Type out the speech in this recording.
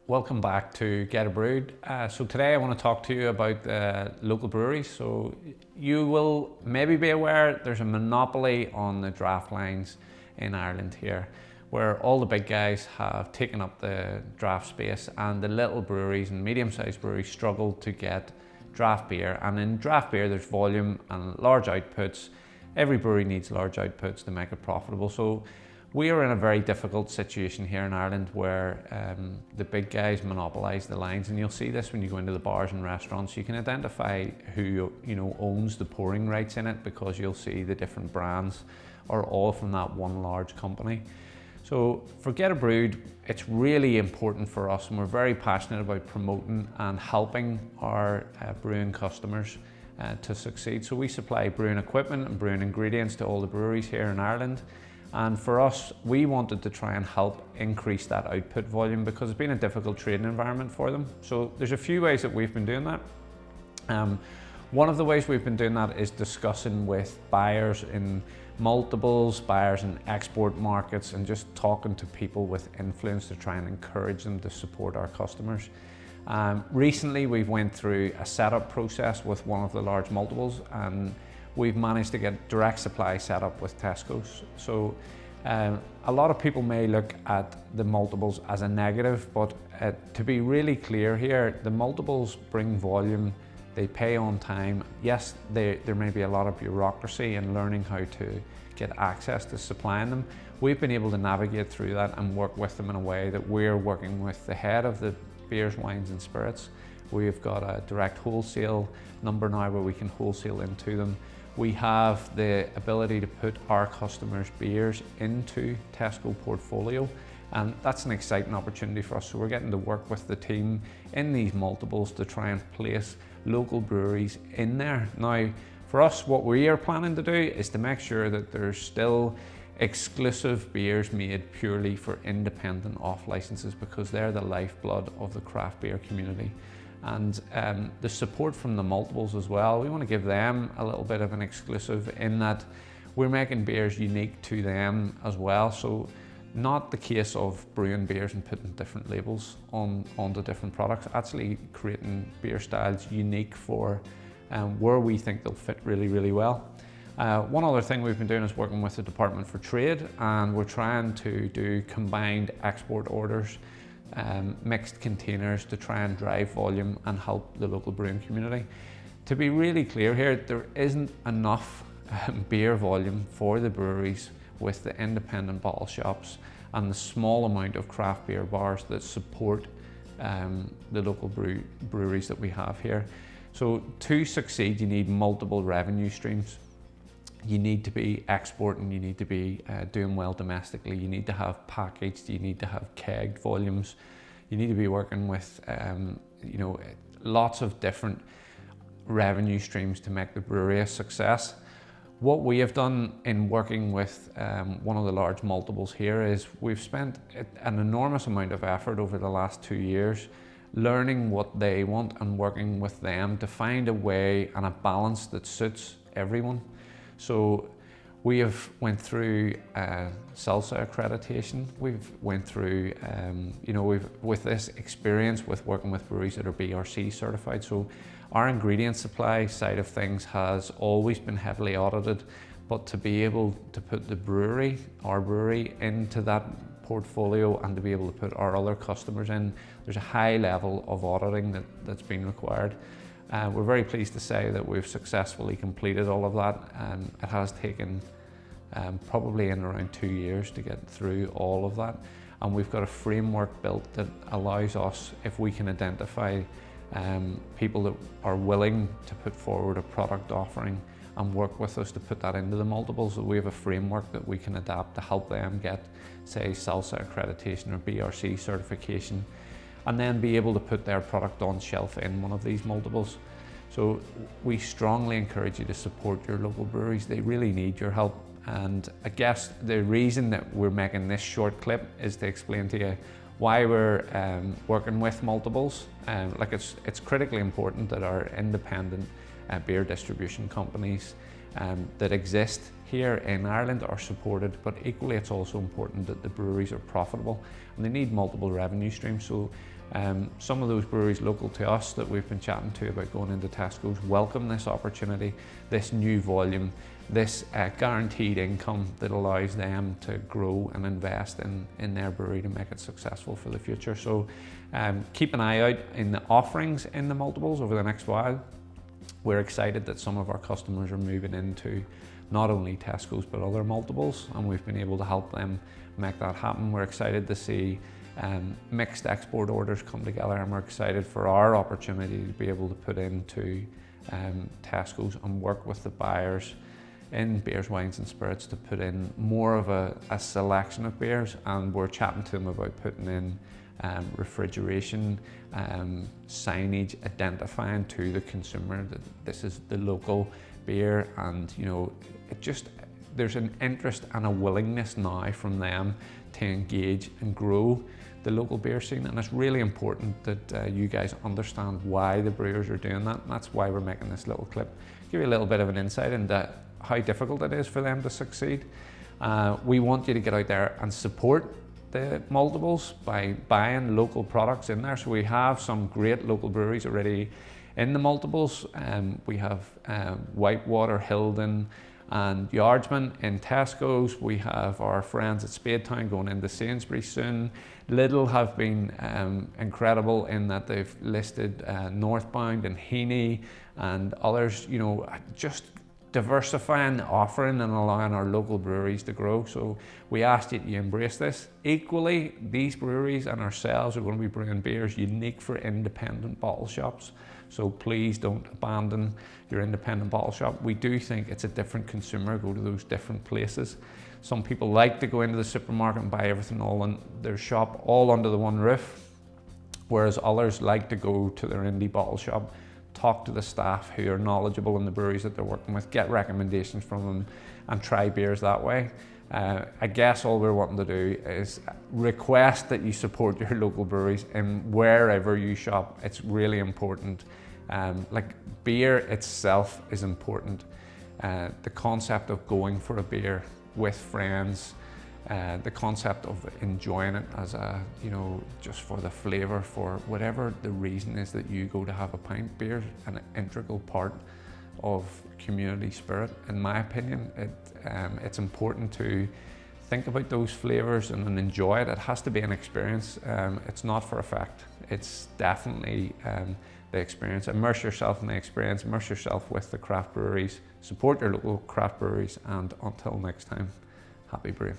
Welcome back to Geterbrewed. So today I want to talk to you about local breweries. So you will maybe be aware there's a monopoly on the draft lines in Ireland here, where all the big guys have taken up the draft space and the little breweries and medium-sized breweries struggle to get draft beer. And in draft beer there's volume and large outputs. Every brewery needs large outputs to make it profitable. So we are in a very difficult situation here in Ireland where the big guys monopolise the lines, and you'll see this when you go into the bars and restaurants. You can identify who owns the pouring rights in it because you'll see the different brands are all from that one large company. So for Geterbrewed, it's really important for us, and we're very passionate about promoting and helping our brewing customers to succeed. So we supply brewing equipment and brewing ingredients to all the breweries here in Ireland. And for us, we wanted to try and help increase that output volume because it's been a difficult trading environment for them. So there's a few ways that we've been doing that. One of the ways we've been doing that is discussing with buyers in multiples, buyers in export markets, and just talking to people with influence to try and encourage them to support our customers. Recently, we've went through a setup process with one of the large multiples, and we've managed to get direct supply set up with Tesco's. So a lot of people may look at the multiples as a negative, but to be really clear here, the multiples bring volume, they pay on time. Yes, there may be a lot of bureaucracy in learning how to get access to supplying them. We've been able to navigate through that and work with them in a way that we're working with the head of the beers, wines and spirits. We've got a direct wholesale number now where we can wholesale into them. We have the ability to put our customers' beers into Tesco portfolio, and that's an exciting opportunity for us. So we're getting to work with the team in these multiples to try and place local breweries in there. Now, for us, what we are planning to do is to make sure that there's still exclusive beers made purely for independent off licenses, because they're the lifeblood of the craft beer community. And the support from the multiples as well, we want to give them a little bit of an exclusive in that we're making beers unique to them as well. So not the case of brewing beers and putting different labels onto different products, actually creating beer styles unique for where we think they'll fit really, really well. One other thing we've been doing is working with the Department for Trade, and we're trying to do combined export orders, mixed containers, to try and drive volume and help the local brewing community. To be really clear here, there isn't enough beer volume for the breweries with the independent bottle shops and the small amount of craft beer bars that support the local breweries that we have here. So to succeed, you need multiple revenue streams. You need to be exporting, you need to be doing well domestically, you need to have packaged, you need to have kegged volumes, you need to be working with lots of different revenue streams to make the brewery a success. What we have done in working with one of the large multiples here is we've spent an enormous amount of effort over the last 2 years learning what they want and working with them to find a way and a balance that suits everyone. So we have went through SALSA accreditation. We've went through, with this experience with working with breweries that are BRC certified. So our ingredient supply side of things has always been heavily audited, but to be able to put the brewery, our brewery, into that portfolio and to be able to put our other customers in, there's a high level of auditing that's been required. We're very pleased to say that we've successfully completed all of that, and it has taken probably in around 2 years to get through all of that. And we've got a framework built that allows us, if we can identify people that are willing to put forward a product offering and work with us to put that into the multiples, that we have a framework that we can adapt to help them get, say, SALSA accreditation or BRC certification, and then be able to put their product on shelf in one of these multiples. So we strongly encourage you to support your local breweries. They really need your help. And I guess the reason that we're making this short clip is to explain to you why we're working with multiples. It's critically important that our independent beer distribution companies that exist here in Ireland are supported, but equally it's also important that the breweries are profitable and they need multiple revenue streams. So some of those breweries local to us that we've been chatting to about going into Tesco's welcome this opportunity, this new volume, this guaranteed income that allows them to grow and invest in their brewery to make it successful for the future. So keep an eye out in the offerings in the multiples over the next while. We're excited that some of our customers are moving into not only Tesco's but other multiples, and we've been able to help them make that happen. We're excited to see mixed export orders come together, and we're excited for our opportunity to be able to put into Tesco's and work with the buyers in beers, wines and spirits to put in more of a selection of beers, and we're chatting to them about putting in refrigeration signage identifying to the consumer that this is the local beer, and you know, there's an interest and a willingness now from them to engage and grow the local beer scene, and it's really important that you guys understand why the brewers are doing that, and that's why we're making this little clip. Give you a little bit of an insight into how difficult it is for them to succeed. We want you to get out there and support the multiples by buying local products in there. So we have some great local breweries already in the multiples. We have Whitewater, Hilden and Yardsman in Tesco's. We have our friends at Spadetown going into Sainsbury's soon. Lidl have been incredible in that they've listed Northbound and Heaney and others, you know, just diversifying the offering and allowing our local breweries to grow. So we ask that you embrace this. Equally, these breweries and ourselves are going to be brewing beers unique for independent bottle shops. So please don't abandon your independent bottle shop. We do think it's a different consumer, go to those different places. Some people like to go into the supermarket and buy everything all in their shop, all under the one roof, whereas others like to go to their indie bottle shop, talk to the staff who are knowledgeable in the breweries that they're working with, get recommendations from them and try beers that way. I guess all we're wanting to do is request that you support your local breweries and wherever you shop. It's really important. Like beer itself is important. The concept of going for a beer with friends, the concept of enjoying it as a, you know, just for the flavour, for whatever the reason is that you go to have a pint. Beer is an integral part of community spirit. In my opinion, it's important to think about those flavours and enjoy it. It has to be an experience. It's not for effect. It's definitely the experience. Immerse yourself in the experience, immerse yourself with the craft breweries, support your local craft breweries, and until next time, happy brewing.